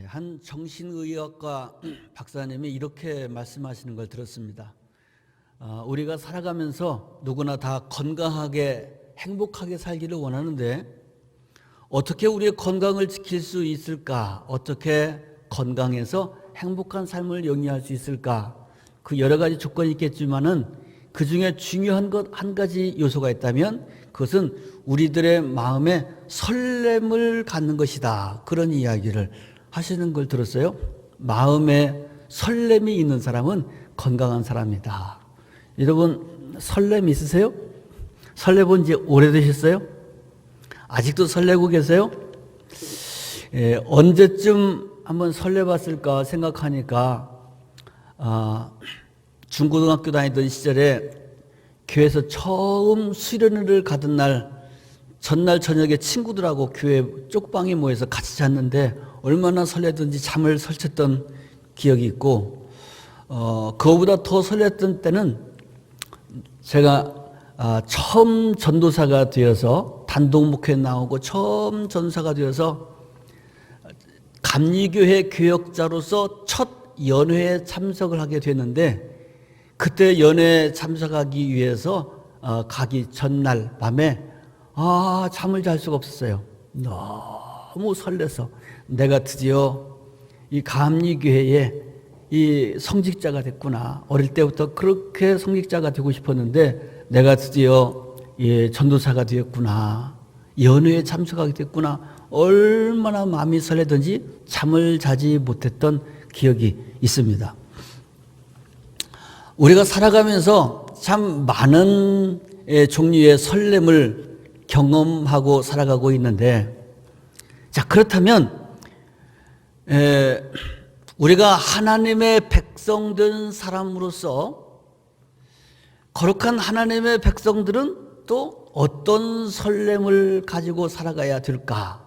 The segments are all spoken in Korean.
한 정신의학과 박사님이 이렇게 말씀하시는 걸 들었습니다. 우리가 살아가면서 누구나 다 건강하게 행복하게 살기를 원하는데 어떻게 우리의 건강을 지킬 수 있을까? 어떻게 건강해서 행복한 삶을 영위할 수 있을까? 그 여러 가지 조건이 있겠지만은 그 중에 중요한 것 한 가지 요소가 있다면 그것은 우리들의 마음에 설렘을 갖는 것이다. 그런 이야기를 하시는 걸 들었어요. 마음에 설렘이 있는 사람은 건강한 사람이다. 여러분 설렘 있으세요? 설레본 지 오래되셨어요? 아직도 설레고 계세요? 언제쯤 한번 설레봤을까 생각하니까 중고등학교 다니던 시절에 교회에서 처음 수련회를 가던 날 전날 저녁에 친구들하고 교회 쪽방에 모여서 같이 잤는데 얼마나 설레든지 잠을 설쳤던 기억이 있고 그거보다 더 설렜던 때는 제가 처음 전도사가 되어서 단독 목회에 나오고 처음 전도사가 되어서 감리교회 교역자로서 첫 연회에 참석을 하게 됐는데 그때 연회에 참석하기 위해서 가기 전날 밤에 잠을 잘 수가 없었어요. 너무 설레서 내가 드디어 이 감리교회에 이 성직자가 됐구나. 어릴 때부터 그렇게 성직자가 되고 싶었는데 내가 드디어 전도사가 되었구나. 연회에 참석하게 됐구나. 얼마나 마음이 설레든지 잠을 자지 못했던 기억이 있습니다. 우리가 살아가면서 참 많은 종류의 설렘을 경험하고 살아가고 있는데 자 그렇다면 우리가 하나님의 백성된 사람으로서 거룩한 하나님의 백성들은 또 어떤 설렘을 가지고 살아가야 될까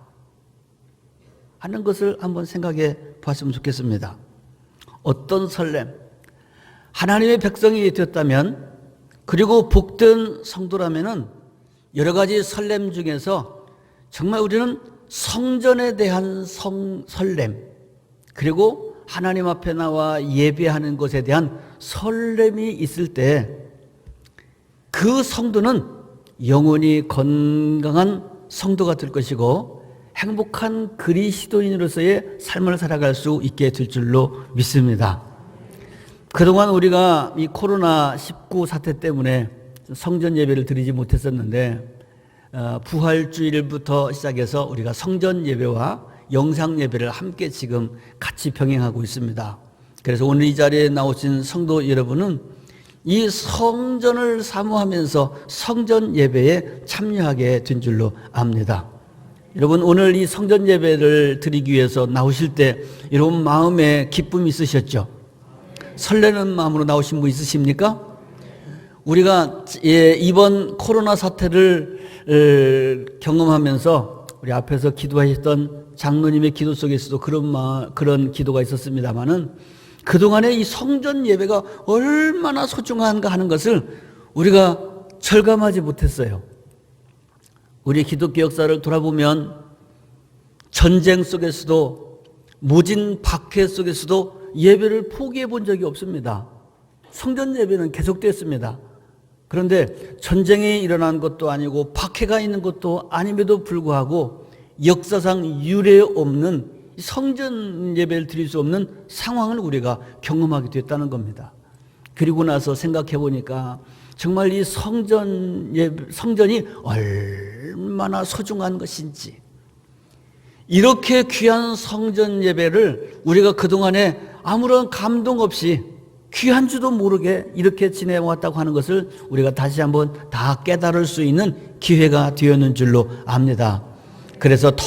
하는 것을 한번 생각해 봤으면 좋겠습니다. 어떤 설렘? 하나님의 백성이 되었다면 그리고 복된 성도라면은 여러 가지 설렘 중에서 정말 우리는 성전에 대한 설렘 그리고 하나님 앞에 나와 예배하는 것에 대한 설렘이 있을 때 그 성도는 영원히 건강한 성도가 될 것이고 행복한 그리스도인으로서의 삶을 살아갈 수 있게 될 줄로 믿습니다. 그동안 우리가 이 코로나19 사태 때문에 성전 예배를 드리지 못했었는데 부활주일부터 시작해서 우리가 성전 예배와 영상 예배를 함께 지금 같이 병행하고 있습니다. 그래서 오늘 이 자리에 나오신 성도 여러분은 이 성전을 사모하면서 성전 예배에 참여하게 된 줄로 압니다. 여러분 오늘 이 성전 예배를 드리기 위해서 나오실 때 여러분 마음에 기쁨이 있으셨죠? 설레는 마음으로 나오신 분 있으십니까? 우리가 이번 코로나 사태를 경험하면서 우리 앞에서 기도하셨던 장로님의 기도 속에서도 그런 기도가 있었습니다만은 그동안의 이 성전 예배가 얼마나 소중한가 하는 것을 우리가 절감하지 못했어요. 우리 기독교 역사를 돌아보면 전쟁 속에서도 모진 박해 속에서도 예배를 포기해 본 적이 없습니다. 성전 예배는 계속됐습니다. 그런데 전쟁이 일어난 것도 아니고 박해가 있는 것도 아님에도 불구하고 역사상 유례 없는 성전 예배를 드릴 수 없는 상황을 우리가 경험하게 됐다는 겁니다. 그리고 나서 생각해 보니까 정말 이 성전이 얼마나 소중한 것인지 이렇게 귀한 성전 예배를 우리가 그동안에 아무런 감동 없이 귀한 줄도 모르게 이렇게 지내왔다고 하는 것을 우리가 다시 한번 다 깨달을 수 있는 기회가 되었는 줄로 압니다. 그래서 더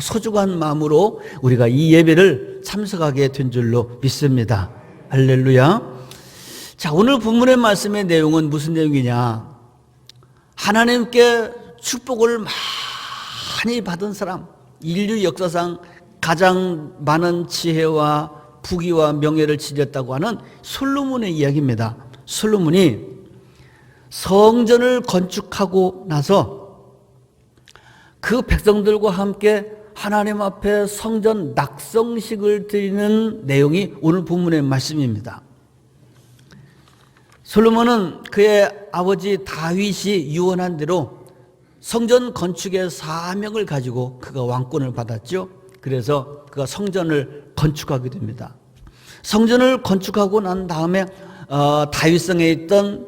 소중한 마음으로 우리가 이 예배를 참석하게 된 줄로 믿습니다. 할렐루야. 자, 오늘 본문의 말씀의 내용은 무슨 내용이냐? 하나님께 축복을 많이 받은 사람, 인류 역사상 가장 많은 지혜와 부귀와 명예를 지녔다고 하는 솔로몬의 이야기입니다. 솔로몬이 성전을 건축하고 나서 그 백성들과 함께 하나님 앞에 성전 낙성식을 드리는 내용이 오늘 본문의 말씀입니다. 솔로몬은 그의 아버지 다윗이 유언한 대로 성전 건축의 사명을 가지고 그가 왕권을 받았죠. 그래서 그가 성전을 건축하게 됩니다. 성전을 건축하고 난 다음에 다윗성에 있던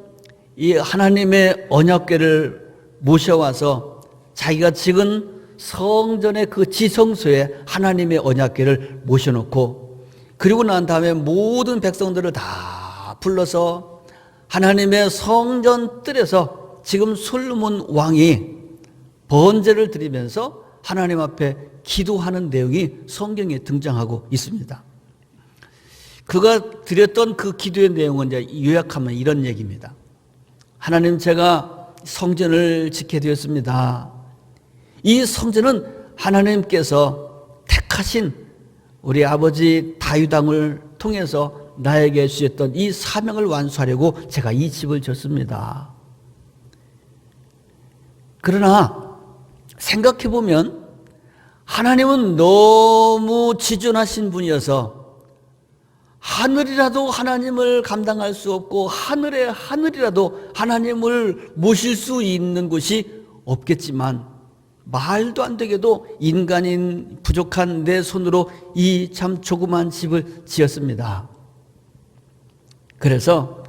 이 하나님의 언약궤를 모셔와서 자기가 찍은 성전의 그 지성소에 하나님의 언약궤를 모셔놓고, 그리고 난 다음에 모든 백성들을 다 불러서 하나님의 성전 뜰에서 지금 솔로몬 왕이 번제를 드리면서 하나님 앞에 기도하는 내용이 성경에 등장하고 있습니다. 그가 드렸던 그 기도의 내용은 이제 요약하면 이런 얘기입니다. 하나님, 제가 성전을 짓게 되었습니다. 이 성전은 하나님께서 택하신 우리 아버지 다윗 왕을 통해서 나에게 주셨던 이 사명을 완수하려고 제가 이 집을 졌습니다. 그러나 생각해 보면 하나님은 너무 지존하신 분이어서 하늘이라도 하나님을 감당할 수 없고 하늘의 하늘이라도 하나님을 모실 수 있는 곳이 없겠지만, 말도 안 되게도 인간인 부족한 내 손으로 이 참 조그만 집을 지었습니다. 그래서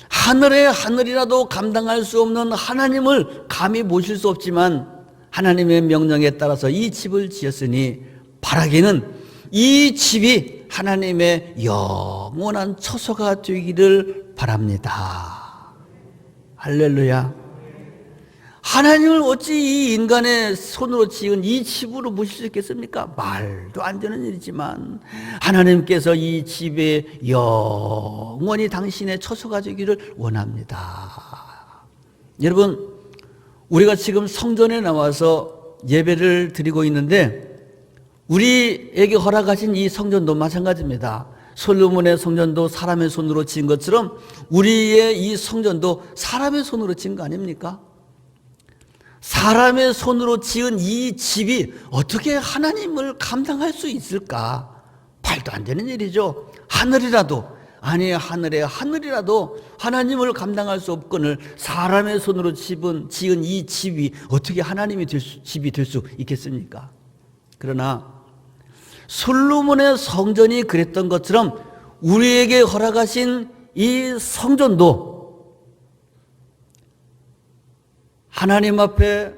하늘의 하늘이라도 감당할 수 없는 하나님을 감히 모실 수 없지만 하나님의 명령에 따라서 이 집을 지었으니 바라기는 이 집이 하나님의 영원한 처소가 되기를 바랍니다. 할렐루야. 하나님을 어찌 이 인간의 손으로 지은 이 집으로 모실 수 있겠습니까? 말도 안 되는 일이지만 하나님께서 이 집에 영원히 당신의 처소가 되기를 원합니다. 여러분, 우리가 지금 성전에 나와서 예배를 드리고 있는데 우리에게 허락하신 이 성전도 마찬가지입니다. 솔로몬의 성전도 사람의 손으로 지은 것처럼 우리의 이 성전도 사람의 손으로 지은 거 아닙니까? 사람의 손으로 지은 이 집이 어떻게 하나님을 감당할 수 있을까? 말도 안 되는 일이죠. 하늘이라도, 아니 하늘의 하늘이라도 하나님을 감당할 수 없거늘 사람의 손으로 지은 이 집이 어떻게 하나님이 집이 될 수 있겠습니까? 그러나 솔로몬의 성전이 그랬던 것처럼 우리에게 허락하신 이 성전도 하나님 앞에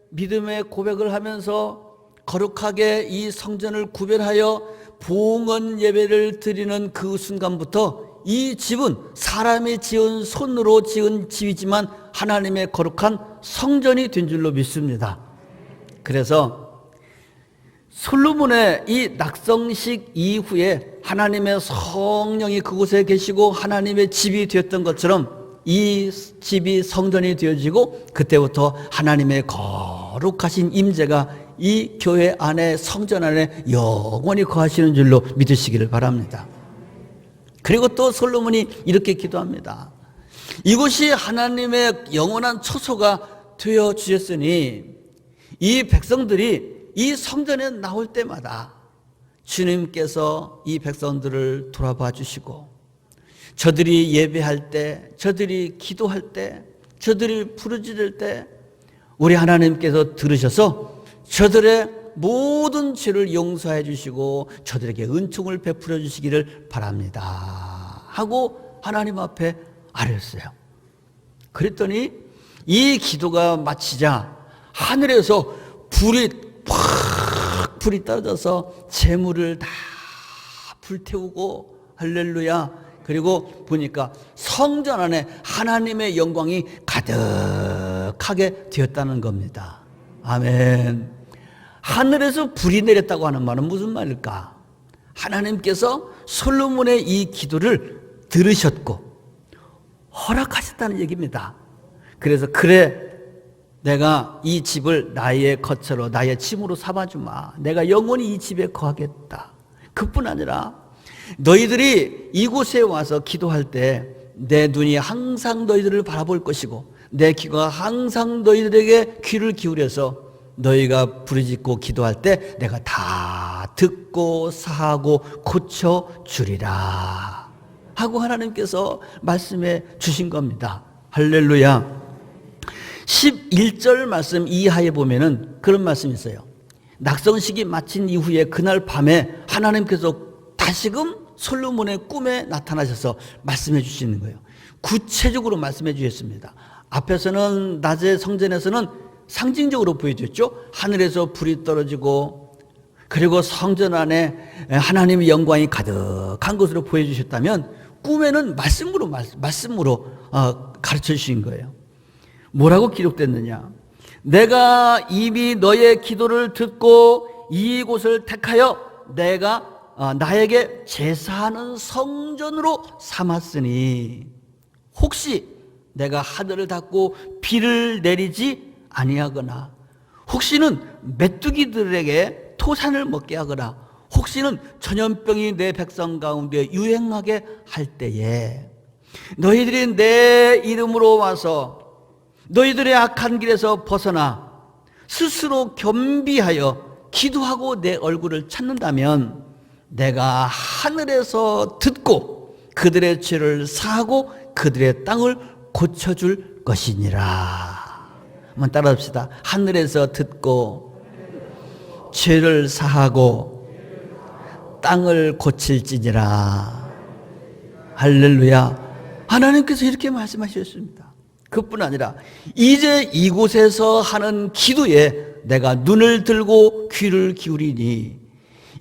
믿음의 고백을 하면서 거룩하게 이 성전을 구별하여 봉헌 예배를 드리는 그 순간부터 이 집은 사람이 지은 손으로 지은 집이지만 하나님의 거룩한 성전이 된 줄로 믿습니다. 그래서 솔로몬의 이 낙성식 이후에 하나님의 성령이 그곳에 계시고 하나님의 집이 되었던 것처럼 이 집이 성전이 되어지고 그때부터 하나님의 거룩하신 임재가 이 교회 안에 성전 안에 영원히 거하시는 줄로 믿으시기를 바랍니다. 그리고 또 솔로몬이 이렇게 기도합니다. 이곳이 하나님의 영원한 처소가 되어 주셨으니 이 백성들이 이 성전에 나올 때마다 주님께서 이 백성들을 돌아봐 주시고 저들이 예배할 때, 저들이 기도할 때, 저들이 부르짖을 때 우리 하나님께서 들으셔서 저들의 모든 죄를 용서해 주시고 저들에게 은총을 베풀어 주시기를 바랍니다 하고 하나님 앞에 아뢰었어요. 그랬더니 이 기도가 마치자 하늘에서 불이 떨어져서 재물을 다 불태우고 할렐루야. 그리고 보니까 성전 안에 하나님의 영광이 가득하게 되었다는 겁니다. 아멘. 하늘에서 불이 내렸다고 하는 말은 무슨 말일까? 하나님께서 솔로몬의 이 기도를 들으셨고 허락하셨다는 얘기입니다. 그래서 그래, 내가 이 집을 나의 거처로 나의 침으로 삼아주마. 내가 영원히 이 집에 거하겠다. 그뿐 아니라 너희들이 이곳에 와서 기도할 때 내 눈이 항상 너희들을 바라볼 것이고 내 귀가 항상 너희들에게 귀를 기울여서 너희가 부르짖고 기도할 때 내가 다 듣고 사하고 고쳐주리라 하고 하나님께서 말씀해 주신 겁니다. 할렐루야. 11절 말씀 이하에 보면은 그런 말씀이 있어요. 낙성식이 마친 이후에 그날 밤에 하나님께서 다시금 솔로몬의 꿈에 나타나셔서 말씀해 주시는 거예요. 구체적으로 말씀해 주셨습니다. 앞에서는 낮에 성전에서는 상징적으로 보여줬죠. 하늘에서 불이 떨어지고 그리고 성전 안에 하나님의 영광이 가득한 것으로 보여주셨다면 꿈에는 말씀으로 가르쳐 주신 거예요. 뭐라고 기록됐느냐? 내가 이미 너의 기도를 듣고 이곳을 택하여 내가 나에게 제사하는 성전으로 삼았으니 혹시 내가 하늘을 닫고 비를 내리지 아니하거나 혹시는 메뚜기들에게 토산을 먹게 하거나 혹시는 전염병이 내 백성 가운데 유행하게 할 때에 너희들이 내 이름으로 와서 너희들의 악한 길에서 벗어나 스스로 겸비하여 기도하고 내 얼굴을 찾는다면 내가 하늘에서 듣고 그들의 죄를 사하고 그들의 땅을 고쳐줄 것이니라. 한번 따라합시다. 하늘에서 듣고 죄를 사하고 땅을 고칠지니라. 할렐루야. 하나님께서 이렇게 말씀하셨습니다. 그뿐 아니라 이제 이곳에서 하는 기도에 내가 눈을 들고 귀를 기울이니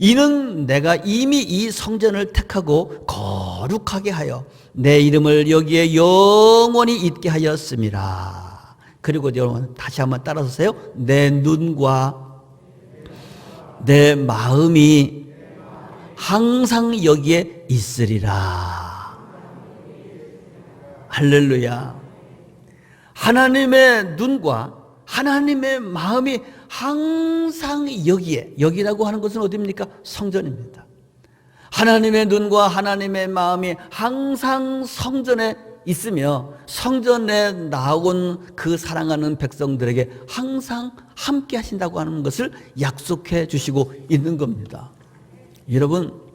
이는 내가 이미 이 성전을 택하고 거룩하게 하여 내 이름을 여기에 영원히 있게 하였음이라. 그리고 여러분 다시 한번 따라서세요. 내 눈과 내 마음이 항상 여기에 있으리라. 할렐루야. 하나님의 눈과 하나님의 마음이 항상 여기에, 여기라고 하는 것은 어디입니까? 성전입니다. 하나님의 눈과 하나님의 마음이 항상 성전에 있으며 성전에 나온 그 사랑하는 백성들에게 항상 함께 하신다고 하는 것을 약속해 주시고 있는 겁니다. 여러분,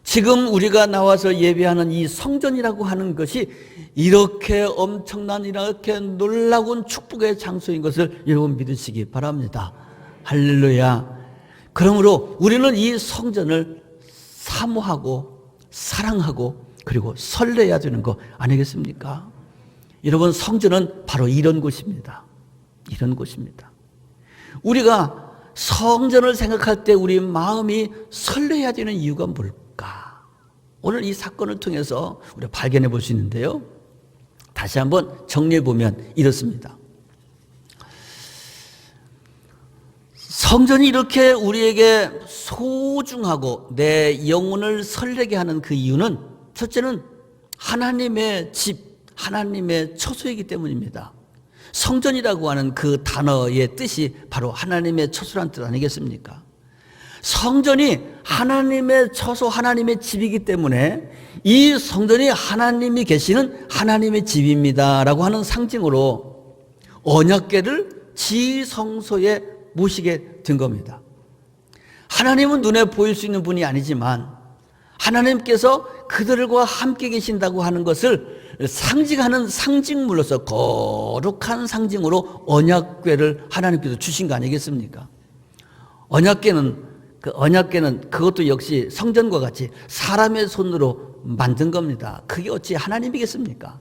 지금 우리가 나와서 예배하는 이 성전이라고 하는 것이 이렇게 엄청난 이렇게 놀라운 축복의 장소인 것을 여러분 믿으시기 바랍니다. 할렐루야. 그러므로 우리는 이 성전을 사모하고 사랑하고 그리고 설레야 되는 거 아니겠습니까? 여러분, 성전은 바로 이런 곳입니다. 이런 곳입니다. 우리가 성전을 생각할 때 우리 마음이 설레야 되는 이유가 뭘까? 오늘 이 사건을 통해서 우리가 발견해 볼 수 있는데요. 다시 한번 정리해 보면 이렇습니다. 성전이 이렇게 우리에게 소중하고 내 영혼을 설레게 하는 그 이유는 첫째는 하나님의 집, 하나님의 처소이기 때문입니다. 성전이라고 하는 그 단어의 뜻이 바로 하나님의 처소란 뜻 아니겠습니까? 성전이 하나님의 처소, 하나님의 집이기 때문에 이 성전이 하나님이 계시는 하나님의 집입니다 라고 하는 상징으로 언약궤를 지성소에 모시게 된 겁니다. 하나님은 눈에 보일 수 있는 분이 아니지만 하나님께서 그들과 함께 계신다고 하는 것을 상징하는 상징물로서 거룩한 상징으로 언약궤를 하나님께서 주신 거 아니겠습니까? 언약궤는 그것도 역시 성전과 같이 사람의 손으로 만든 겁니다. 그게 어찌 하나님이겠습니까?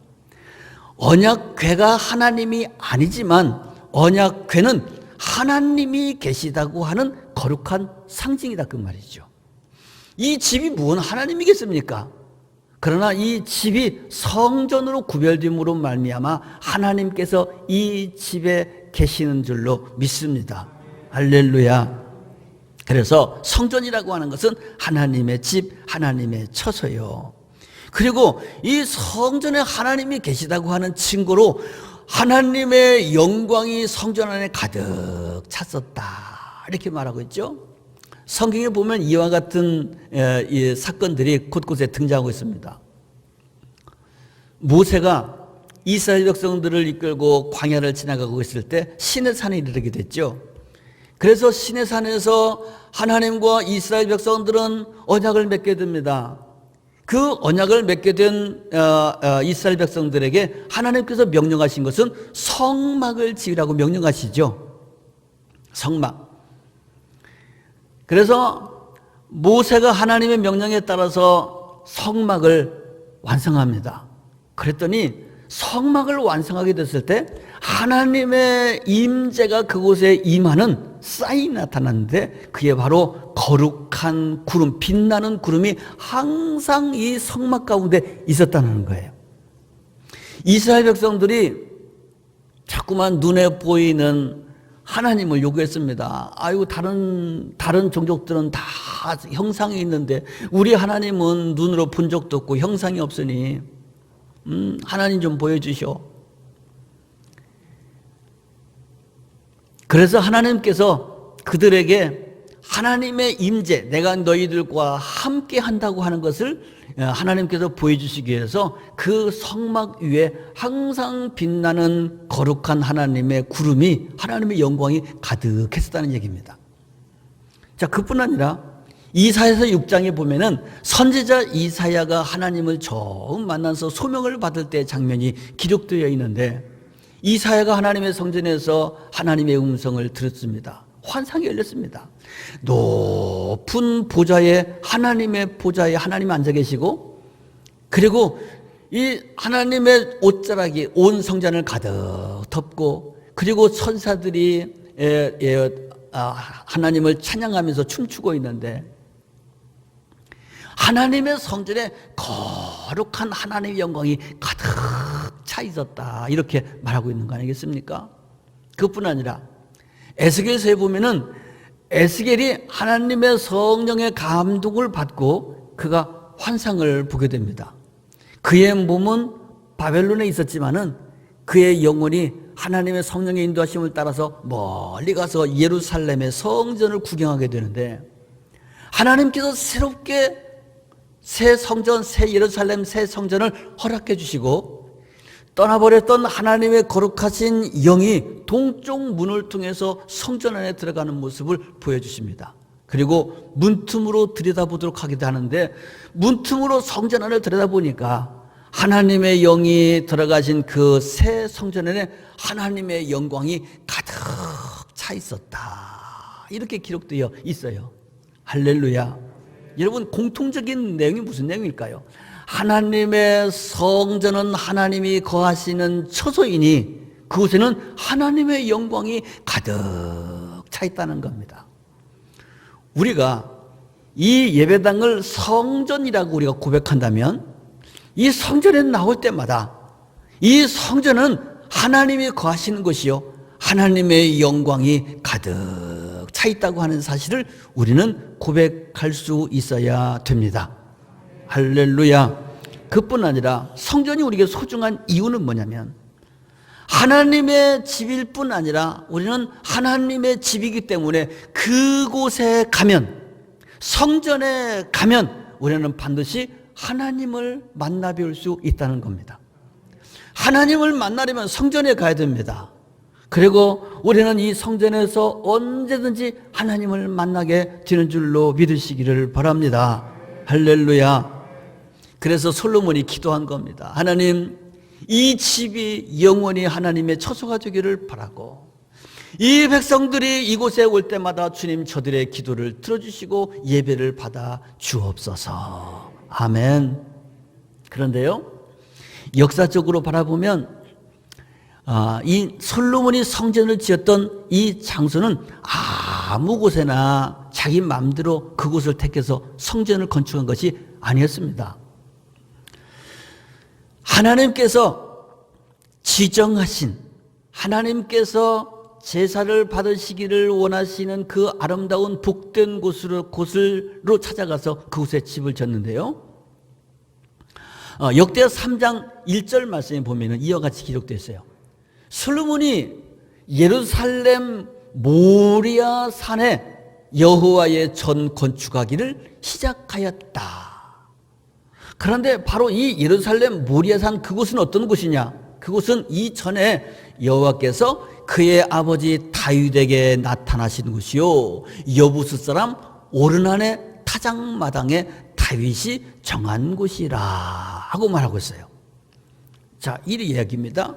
언약궤가 하나님이 아니지만 언약궤는 하나님이 계시다고 하는 거룩한 상징이다 그 말이죠. 이 집이 무슨 하나님이겠습니까? 그러나 이 집이 성전으로 구별됨으로 말미암아 하나님께서 이 집에 계시는 줄로 믿습니다. 할렐루야. 그래서 성전이라고 하는 것은 하나님의 집, 하나님의 처소요. 그리고 이 성전에 하나님이 계시다고 하는 증거로 하나님의 영광이 성전 안에 가득 찼었다 이렇게 말하고 있죠. 성경에 보면 이와 같은 이 사건들이 곳곳에 등장하고 있습니다. 모세가 이스라엘 백성들을 이끌고 광야를 지나가고 있을 때 시내산에 이르게 됐죠. 그래서 시내산에서 하나님과 이스라엘 백성들은 언약을 맺게 됩니다. 그 언약을 맺게 된 이스라엘 백성들에게 하나님께서 명령하신 것은 성막을 지으라고 명령하시죠. 성막. 그래서 모세가 하나님의 명령에 따라서 성막을 완성합니다. 그랬더니 성막을 완성하게 됐을 때 하나님의 임재가 그곳에 임하는 사인이 나타났는데, 그게 바로 거룩한 구름, 빛나는 구름이 항상 이 성막 가운데 있었다는 거예요. 이스라엘 백성들이 자꾸만 눈에 보이는 하나님을 요구했습니다. 아이고, 다른 종족들은 다 형상이 있는데 우리 하나님은 눈으로 본 적도 없고 형상이 없으니 하나님 좀 보여주시오. 그래서 하나님께서 그들에게 하나님의 임재, 내가 너희들과 함께 한다고 하는 것을 하나님께서 보여주시기 위해서 그 성막 위에 항상 빛나는 거룩한 하나님의 구름이, 하나님의 영광이 가득했었다는 얘기입니다. 자, 그뿐 아니라 이사야서 6장에 보면은 선지자 이사야가 하나님을 처음 만나서 소명을 받을 때 장면이 기록되어 있는데, 이사야가 하나님의 성전에서 하나님의 음성을 들었습니다. 환상이 열렸습니다. 높은 보좌에, 하나님의 보좌에 하나님이 앉아 계시고, 그리고 이 하나님의 옷자락이 온 성전을 가득 덮고, 그리고 천사들이 하나님을 찬양하면서 춤추고 있는데, 하나님의 성전에 거룩한 하나님의 영광이 가득 차 있었다, 이렇게 말하고 있는 거 아니겠습니까? 그뿐 아니라 에스겔서에 보면은 에스겔이 하나님의 성령의 감동을 받고 그가 환상을 보게 됩니다. 그의 몸은 바벨론에 있었지만은 그의 영혼이 하나님의 성령의 인도하심을 따라서 멀리 가서 예루살렘의 성전을 구경하게 되는데, 하나님께서 새롭게 새 성전, 새 예루살렘, 새 성전을 허락해 주시고, 떠나버렸던 하나님의 거룩하신 영이 동쪽 문을 통해서 성전 안에 들어가는 모습을 보여주십니다. 그리고 문틈으로 들여다보도록 하기도 하는데, 문틈으로 성전 안을 들여다보니까 하나님의 영이 들어가신 그 새 성전 안에 하나님의 영광이 가득 차 있었다, 이렇게 기록되어 있어요. 할렐루야. 여러분, 공통적인 내용이 무슨 내용일까요? 하나님의 성전은 하나님이 거하시는 처소이니 그곳에는 하나님의 영광이 가득 차 있다는 겁니다. 우리가 이 예배당을 성전이라고 우리가 고백한다면, 이 성전에 나올 때마다 이 성전은 하나님이 거하시는 곳이요, 하나님의 영광이 가득 차 있다고 하는 사실을 우리는 고백할 수 있어야 됩니다. 할렐루야. 그뿐 아니라 성전이 우리에게 소중한 이유는 뭐냐면, 하나님의 집일 뿐 아니라 우리는 하나님의 집이기 때문에 그곳에 가면, 성전에 가면 우리는 반드시 하나님을 만나 뵐 수 있다는 겁니다. 하나님을 만나려면 성전에 가야 됩니다. 그리고 우리는 이 성전에서 언제든지 하나님을 만나게 되는 줄로 믿으시기를 바랍니다. 할렐루야. 그래서 솔로몬이 기도한 겁니다. 하나님, 이 집이 영원히 하나님의 처소가 되기를 바라고, 이 백성들이 이곳에 올 때마다 주님 저들의 기도를 들어주시고 예배를 받아 주옵소서. 아멘. 그런데요, 역사적으로 바라보면 이 솔로몬이 성전을 지었던 이 장소는 아무 곳에나 자기 마음대로 그곳을 택해서 성전을 건축한 것이 아니었습니다. 하나님께서 지정하신, 하나님께서 제사를 받으시기를 원하시는 그 아름다운 복된 곳으로 찾아가서 그곳에 집을 짓는데요, 역대하 3장 1절 말씀에 보면 이와 같이 기록되어 있어요. 솔로몬이 예루살렘 모리아 산에 여호와의 전 건축하기를 시작하였다. 그런데 바로 이 예루살렘 모리아 산, 그곳은 어떤 곳이냐? 그곳은 이전에 여호와께서 그의 아버지 다윗에게 나타나신 곳이요 여부스 사람 오르난의 타작마당에 다윗이 정한 곳이라 하고 말하고 있어요. 자, 이 이야기입니다.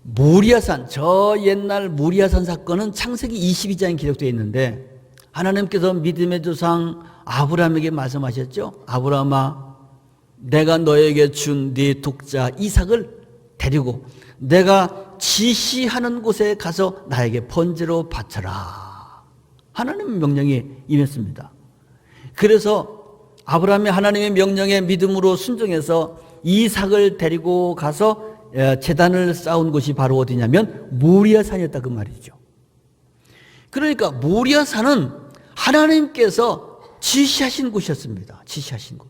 모리아산, 저 옛날 모리아산 사건은 창세기 22장에 기록되어 있는데 하나님께서 믿음의 조상 아브라함에게 말씀하셨죠. 아브라함아, 내가 너에게 준 네 독자 이삭을 데리고 내가 지시하는 곳에 가서 나에게 번제로 바쳐라. 하나님의 명령이 임했습니다. 그래서 아브라함이 하나님의 명령에 믿음으로 순종해서 이삭을 데리고 가서 제단을 쌓은 곳이 바로 어디냐면 모리아산이었다 그 말이죠. 그러니까 모리아산은 하나님께서 지시하신 곳이었습니다. 지시하신 곳.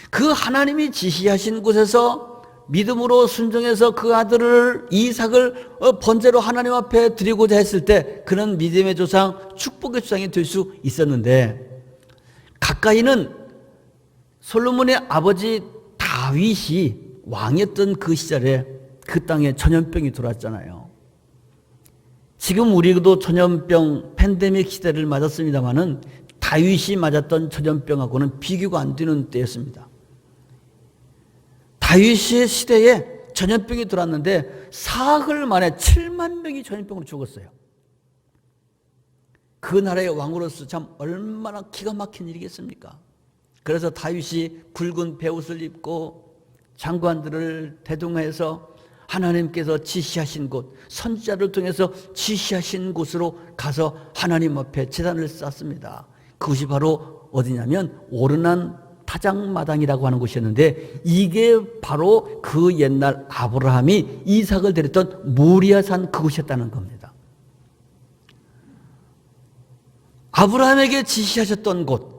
그 하나님이 지시하신 곳에서 믿음으로 순종해서 그 아들을 이삭을 번제로 하나님 앞에 드리고자 했을 때 그는 믿음의 조상, 축복의 조상이 될 수 있었는데 가까이는 솔로몬의 아버지 다윗이 왕이었던 그 시절에 그 땅에 전염병이 들어왔잖아요. 지금 우리도 전염병 팬데믹 시대를 맞았습니다마는 다윗이 맞았던 전염병하고는 비교가 안 되는 때였습니다. 다윗의 시대에 전염병이 들어왔는데 사흘 만에 7만 명이 전염병으로 죽었어요. 그 나라의 왕으로서 참 얼마나 기가 막힌 일이겠습니까? 그래서 다윗이 굵은 베옷을 입고 장관들을 대동해서 하나님께서 지시하신 곳, 선지자를 통해서 지시하신 곳으로 가서 하나님 앞에 제단을 쌓습니다. 그것이 바로 어디냐면 오르난 타작마당이라고 하는 곳이었는데 이게 바로 그 옛날 아브라함이 이삭을 데렸던 모리아산 그곳이었다는 겁니다. 아브라함에게 지시하셨던 곳,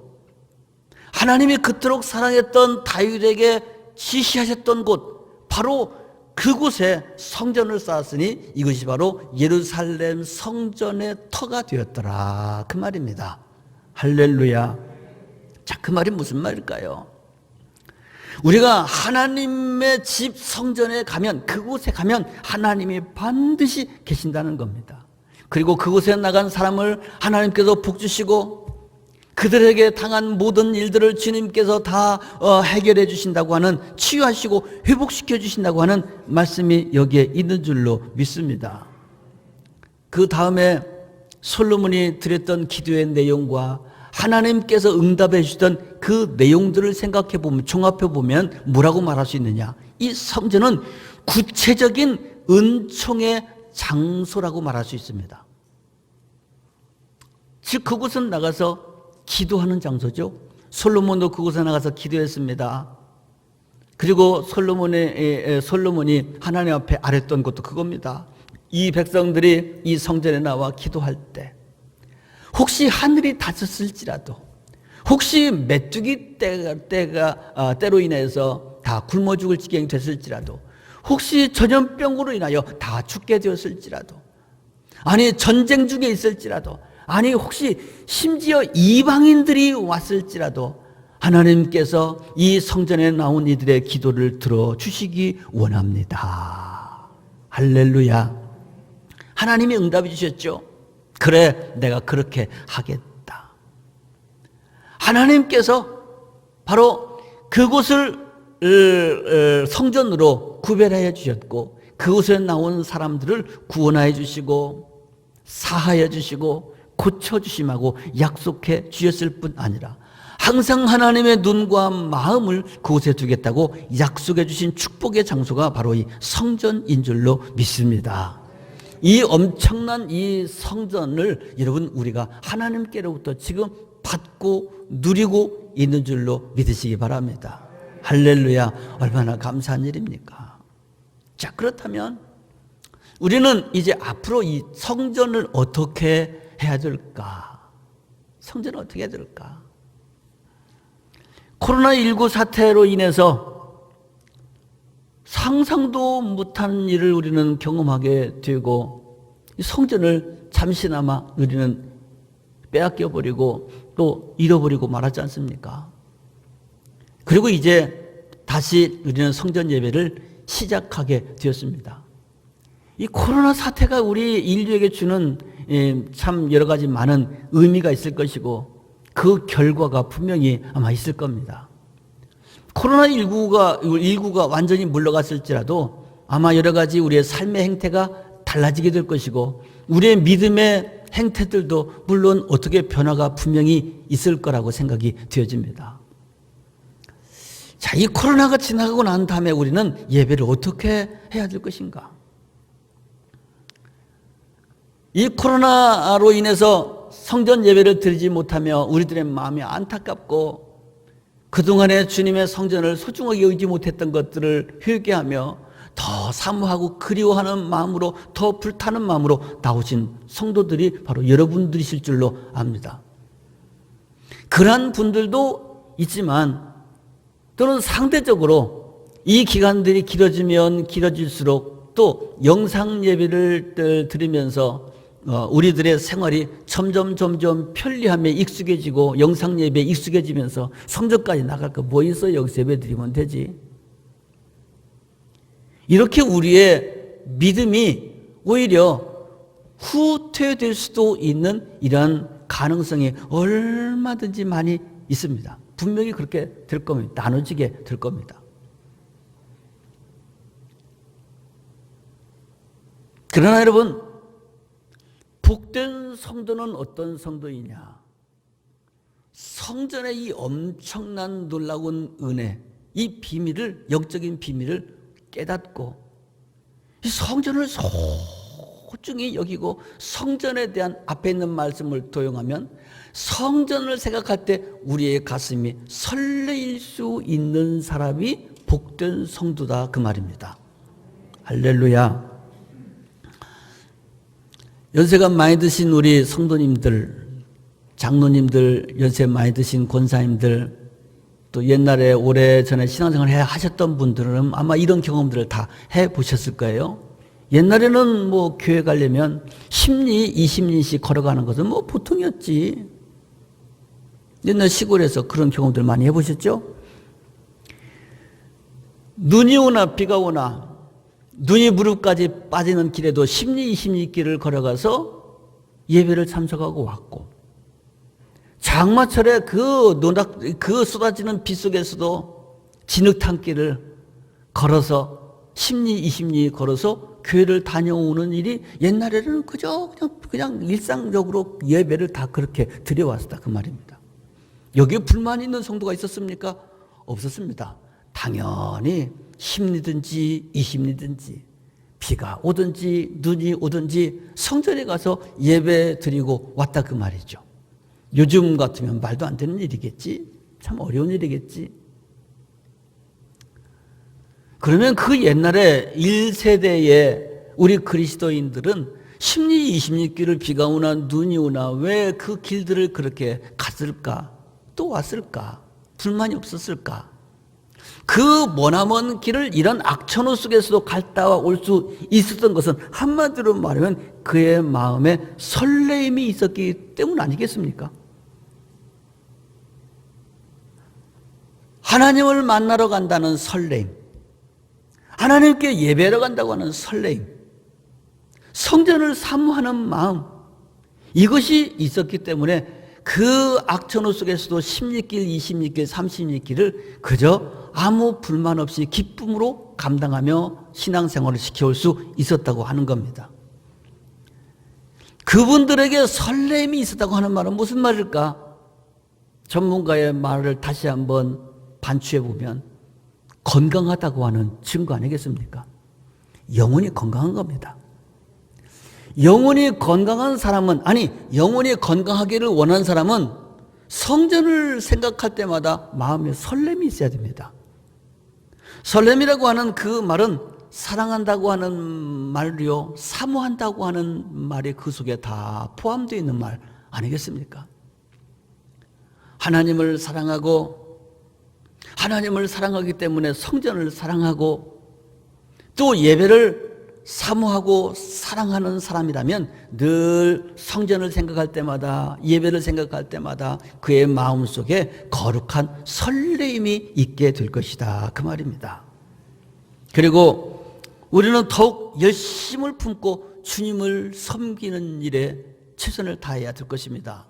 하나님이 그토록 사랑했던 다윗에게 지시하셨던 곳, 바로 그곳에 성전을 쌓았으니 이것이 바로 예루살렘 성전의 터가 되었더라 그 말입니다. 할렐루야. 자, 그 말이 무슨 말일까요? 우리가 하나님의 집 성전에 가면, 그곳에 가면 하나님이 반드시 계신다는 겁니다. 그리고 그곳에 나간 사람을 하나님께서 복주시고 그들에게 당한 모든 일들을 주님께서 다 해결해 주신다고 하는, 치유하시고 회복시켜 주신다고 하는 말씀이 여기에 있는 줄로 믿습니다. 그 다음에 솔로몬이 드렸던 기도의 내용과 하나님께서 응답해 주시던 그 내용들을 생각해 보면, 종합해 보면 뭐라고 말할 수 있느냐? 이 성전은 구체적인 은총의 장소라고 말할 수 있습니다. 즉 그곳은 나가서 기도하는 장소죠. 솔로몬도 그곳에 나가서 기도했습니다. 그리고 솔로몬이 하나님 앞에 아랬던 것도 그겁니다. 이 백성들이 이 성전에 나와 기도할 때 혹시 하늘이 닫혔을지라도, 혹시 메뚜기 때로 인해서 다 굶어 죽을 지경이 됐을지라도, 혹시 전염병으로 인하여 다 죽게 되었을지라도, 아니 전쟁 중에 있을지라도, 아니 혹시 심지어 이방인들이 왔을지라도 하나님께서 이 성전에 나온 이들의 기도를 들어주시기 원합니다. 할렐루야. 하나님이 응답해 주셨죠. 그래, 내가 그렇게 하겠다. 하나님께서 바로 그곳을 성전으로 구별하여 주셨고 그곳에 나온 사람들을 구원하여 주시고 사하여 주시고 고쳐주심하고 약속해 주셨을 뿐 아니라 항상 하나님의 눈과 마음을 그곳에 두겠다고 약속해 주신 축복의 장소가 바로 이 성전인 줄로 믿습니다. 이 엄청난 이 성전을 여러분 우리가 하나님께로부터 지금 받고 누리고 있는 줄로 믿으시기 바랍니다. 할렐루야. 얼마나 감사한 일입니까? 자, 그렇다면 우리는 이제 앞으로 이 성전을 어떻게 해야 될까? 성전을 어떻게 해야 될까? 코로나19 사태로 인해서 상상도 못한 일을 우리는 경험하게 되고 성전을 잠시나마 우리는 빼앗겨버리고 또 잃어버리고 말하지 않습니까? 그리고 이제 다시 우리는 성전 예배를 시작하게 되었습니다. 이 코로나 사태가 우리 인류에게 주는 참 여러 가지 많은 의미가 있을 것이고 그 결과가 분명히 아마 있을 겁니다. 코로나19가 완전히 물러갔을지라도 아마 여러 가지 우리의 삶의 행태가 달라지게 될 것이고 우리의 믿음의 행태들도 물론 어떻게 변화가 분명히 있을 거라고 생각이 되어집니다. 자, 이 코로나가 지나가고 난 다음에 우리는 예배를 어떻게 해야 될 것인가? 이 코로나로 인해서 성전 예배를 드리지 못하며 우리들의 마음이 안타깝고 그동안에 주님의 성전을 소중하게 여기지 못했던 것들을 회개하며 더 사모하고 그리워하는 마음으로 더 불타는 마음으로 나오신 성도들이 바로 여러분들이실 줄로 압니다. 그러한 분들도 있지만 또는 상대적으로 이 기간들이 길어지면 길어질수록 또 영상 예배를 드리면서 우리들의 생활이 점점 편리함에 익숙해지고 영상 예배에 익숙해지면서 성전까지 나갈 거 뭐 있어? 여기서 예배 드리면 되지. 이렇게 우리의 믿음이 오히려 후퇴될 수도 있는 이러한 가능성이 얼마든지 많이 있습니다. 분명히 그렇게 될 겁니다. 나눠지게 될 겁니다. 그러나 여러분, 복된 성도는 어떤 성도이냐? 성전의 이 엄청난 놀라운 은혜, 이 비밀을, 영적인 비밀을 깨닫고 이 성전을 소중히 여기고 성전에 대한 앞에 있는 말씀을 도용하면 성전을 생각할 때 우리의 가슴이 설레일 수 있는 사람이 복된 성도다, 그 말입니다. 할렐루야. 연세가 많이 드신 우리 성도님들, 장로님들, 연세 많이 드신 권사님들, 또 옛날에 오래전에 신앙생활 하셨던 분들은 아마 이런 경험들을 다 해보셨을 거예요. 옛날에는 뭐 교회 가려면 10리, 20리씩 걸어가는 것은 뭐 보통이었지. 옛날 시골에서 그런 경험들 많이 해보셨죠? 눈이 오나 비가 오나 눈이 무릎까지 빠지는 길에도 10리, 20리 길을 걸어가서 예배를 참석하고 왔고, 장마철에 그 쏟아지는 비 속에서도 진흙탕 길을 걸어서 10리, 20리 걸어서 교회를 다녀오는 일이 옛날에는 그냥 일상적으로 예배를 다 그렇게 드려왔다, 그 말입니다. 여기에 불만 있는 성도가 있었습니까? 없었습니다. 당연히 10리든지 20리든지 비가 오든지 눈이 오든지 성전에 가서 예배 드리고 왔다, 그 말이죠. 요즘 같으면 말도 안 되는 일이겠지. 참 어려운 일이겠지. 그러면 그 옛날에 1세대의 우리 그리스도인들은 10리, 20리 길을 비가 오나 눈이 오나 왜 그 길들을 그렇게 갔을까? 또 왔을까? 불만이 없었을까? 그 머나먼 길을 이런 악천후 속에서도 갔다 올 수 있었던 것은 한마디로 말하면 그의 마음에 설레임이 있었기 때문 아니겠습니까? 하나님을 만나러 간다는 설레임, 하나님께 예배하러 간다고 하는 설레임, 성전을 사모하는 마음, 이것이 있었기 때문에 그 악천후 속에서도 10리길, 20리길, 30리길을 그저 아무 불만 없이 기쁨으로 감당하며 신앙생활을 지켜올 수 있었다고 하는 겁니다. 그분들에게 설렘이 있었다고 하는 말은 무슨 말일까? 전문가의 말을 다시 한번 반추해 보면 건강하다고 하는 증거 아니겠습니까? 영혼이 건강한 겁니다. 영혼이 건강한 사람은, 영혼이 건강하기를 원하는 사람은 성전을 생각할 때마다 마음에 설렘이 있어야 됩니다. 설렘이라고 하는 그 말은 사랑한다고 하는 말이요, 사모한다고 하는 말이 그 속에 다 포함되어 있는 말 아니겠습니까? 하나님을 사랑하기 때문에 성전을 사랑하고 또 예배를 사모하고 사랑하는 사람이라면 늘 성전을 생각할 때마다, 예배를 생각할 때마다 그의 마음속에 거룩한 설레임이 있게 될 것이다, 그 말입니다. 그리고 우리는 더욱 열심을 품고 주님을 섬기는 일에 최선을 다해야 될 것입니다.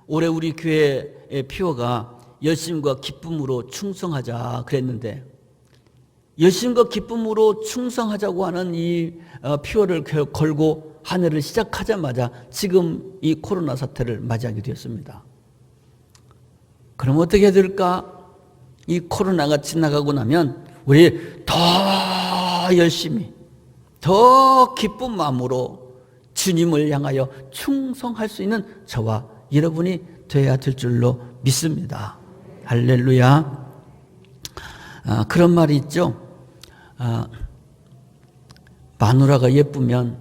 올해 우리 교회의 피어가 열심과 기쁨으로 충성하자 그랬는데, 열심과 기쁨으로 충성하자고 하는 이 피어를 걸고 한 해를 시작하자마자 지금 이 코로나 사태를 맞이하게 되었습니다. 그럼 어떻게 해야 될까? 이 코로나가 지나가고 나면 우리 더 열심히, 더 기쁜 마음으로 주님을 향하여 충성할 수 있는 저와 여러분이 되어야 될 줄로 믿습니다. 할렐루야. 그런 말이 있죠. 마누라가 예쁘면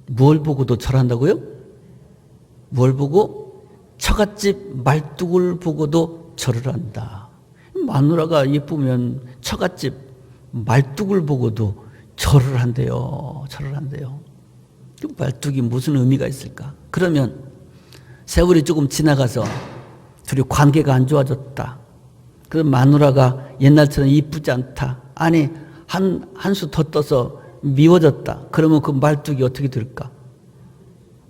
뭘 보고도 절한다고요? 뭘 보고? 처갓집 말뚝을 보고도 절을 한다. 마누라가 예쁘면 처갓집 말뚝을 보고도 절을 한대요. 절을 한대요. 그 말뚝이 무슨 의미가 있을까? 그러면 세월이 조금 지나가서 둘이 관계가 안 좋아졌다. 그 마누라가 옛날처럼 이쁘지 않다. 아니 한 수 더 떠서 미워졌다. 그러면 그 말뚝이 어떻게 될까?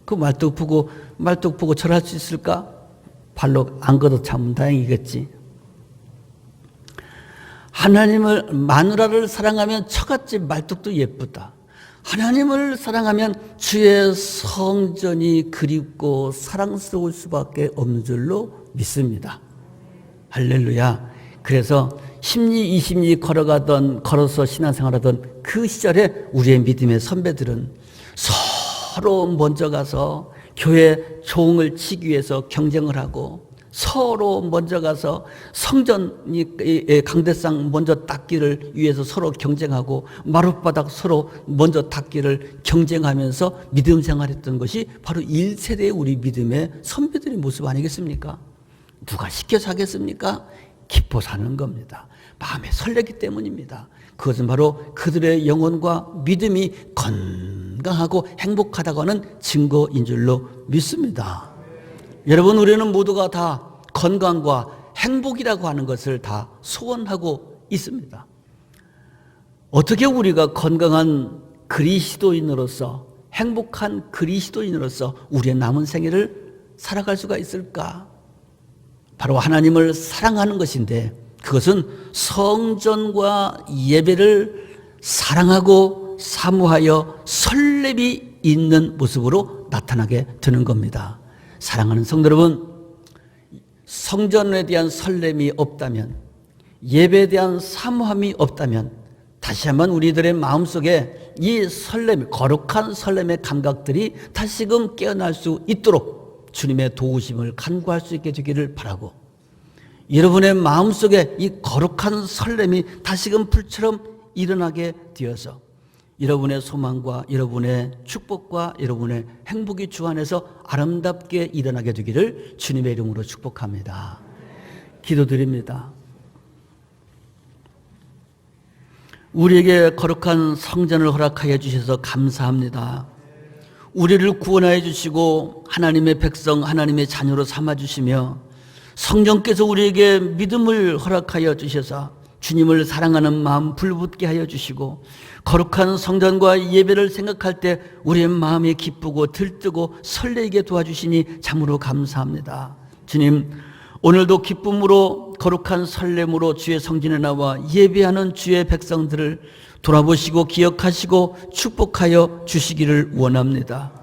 그 말뚝 보고 절할 수 있을까? 발로 안 걷어 참으면 다행이겠지. 마누라를 사랑하면 처갓집 말뚝도 예쁘다. 하나님을 사랑하면 주의 성전이 그립고 사랑스러울 수밖에 없는 줄로 믿습니다. 할렐루야. 그래서 10리 20리 걸어서 신앙생활하던 그 시절에 우리의 믿음의 선배들은 서로 먼저 가서 교회 종을 치기 위해서 경쟁을 하고, 서로 먼저 가서 성전의 강대상 먼저 닦기를 위해서 서로 경쟁하고, 마룻바닥 서로 먼저 닦기를 경쟁하면서 믿음 생활했던 것이 바로 1세대의 우리 믿음의 선배들의 모습 아니겠습니까? 누가 시켜서 하겠습니까? 기뻐 사는 겁니다. 마음에 설레기 때문입니다. 그것은 바로 그들의 영혼과 믿음이 건강하고 행복하다고 하는 증거인 줄로 믿습니다. 여러분, 우리는 모두가 다 건강과 행복이라고 하는 것을 다 소원하고 있습니다. 어떻게 우리가 건강한 그리스도인으로서, 행복한 그리스도인으로서 우리의 남은 생애를 살아갈 수가 있을까? 바로 하나님을 사랑하는 것인데, 그것은 성전과 예배를 사랑하고 사모하여 설렘이 있는 모습으로 나타나게 되는 겁니다. 사랑하는 성도 여러분, 성전에 대한 설렘이 없다면, 예배에 대한 사모함이 없다면, 다시 한번 우리들의 마음속에 이 설렘, 거룩한 설렘의 감각들이 다시금 깨어날 수 있도록 주님의 도우심을 간구할 수 있게 되기를 바라고, 여러분의 마음속에 이 거룩한 설렘이 다시금 불처럼 일어나게 되어서 여러분의 소망과 여러분의 축복과 여러분의 행복이 주 안에서 아름답게 일어나게 되기를 주님의 이름으로 축복합니다. 기도드립니다. 우리에게 거룩한 성전을 허락하여 주셔서 감사합니다. 우리를 구원하여 주시고 하나님의 백성, 하나님의 자녀로 삼아주시며 성령께서 우리에게 믿음을 허락하여 주셔서 주님을 사랑하는 마음 불붙게 하여 주시고, 거룩한 성전과 예배를 생각할 때 우리의 마음이 기쁘고 들뜨고 설레게 도와주시니 참으로 감사합니다. 주님, 오늘도 기쁨으로 거룩한 설렘으로 주의 성전에 나와 예배하는 주의 백성들을 돌아보시고 기억하시고 축복하여 주시기를 원합니다.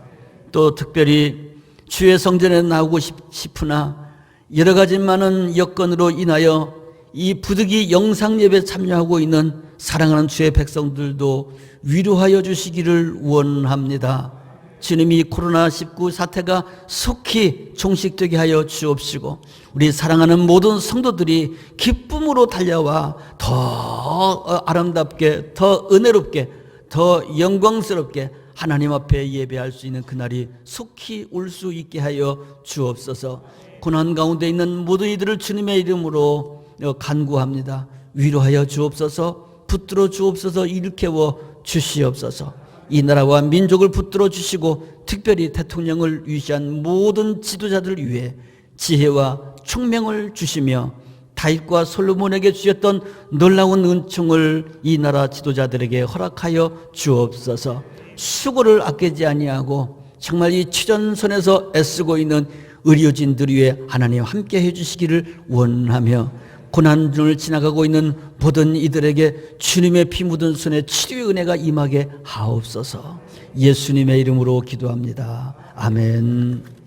또 특별히 주의 성전에 나오고 싶으나 여러 가지 많은 여건으로 인하여 이 부득이 영상 예배에 참여하고 있는 사랑하는 주의 백성들도 위로하여 주시기를 원합니다. 주님이 코로나19 사태가 속히 종식되게 하여 주옵시고, 우리 사랑하는 모든 성도들이 기쁨으로 달려와 더 아름답게, 더 은혜롭게, 더 영광스럽게 하나님 앞에 예배할 수 있는 그날이 속히 올 수 있게 하여 주옵소서. 고난 가운데 있는 모든 이들을 주님의 이름으로 간구합니다. 위로하여 주옵소서, 붙들어 주옵소서, 일깨워 주시옵소서. 이 나라와 민족을 붙들어 주시고 특별히 대통령을 위시한 모든 지도자들을 위해 지혜와 총명을 주시며 다윗과 솔로몬에게 주셨던 놀라운 은총을 이 나라 지도자들에게 허락하여 주옵소서. 수고를 아끼지 아니하고 정말 이 치전선에서 애쓰고 있는 의료진들 위해 하나님 함께 해주시기를 원하며, 고난중을 지나가고 있는 모든 이들에게 주님의 피 묻은 손에 치료의 은혜가 임하게 하옵소서. 예수님의 이름으로 기도합니다. 아멘.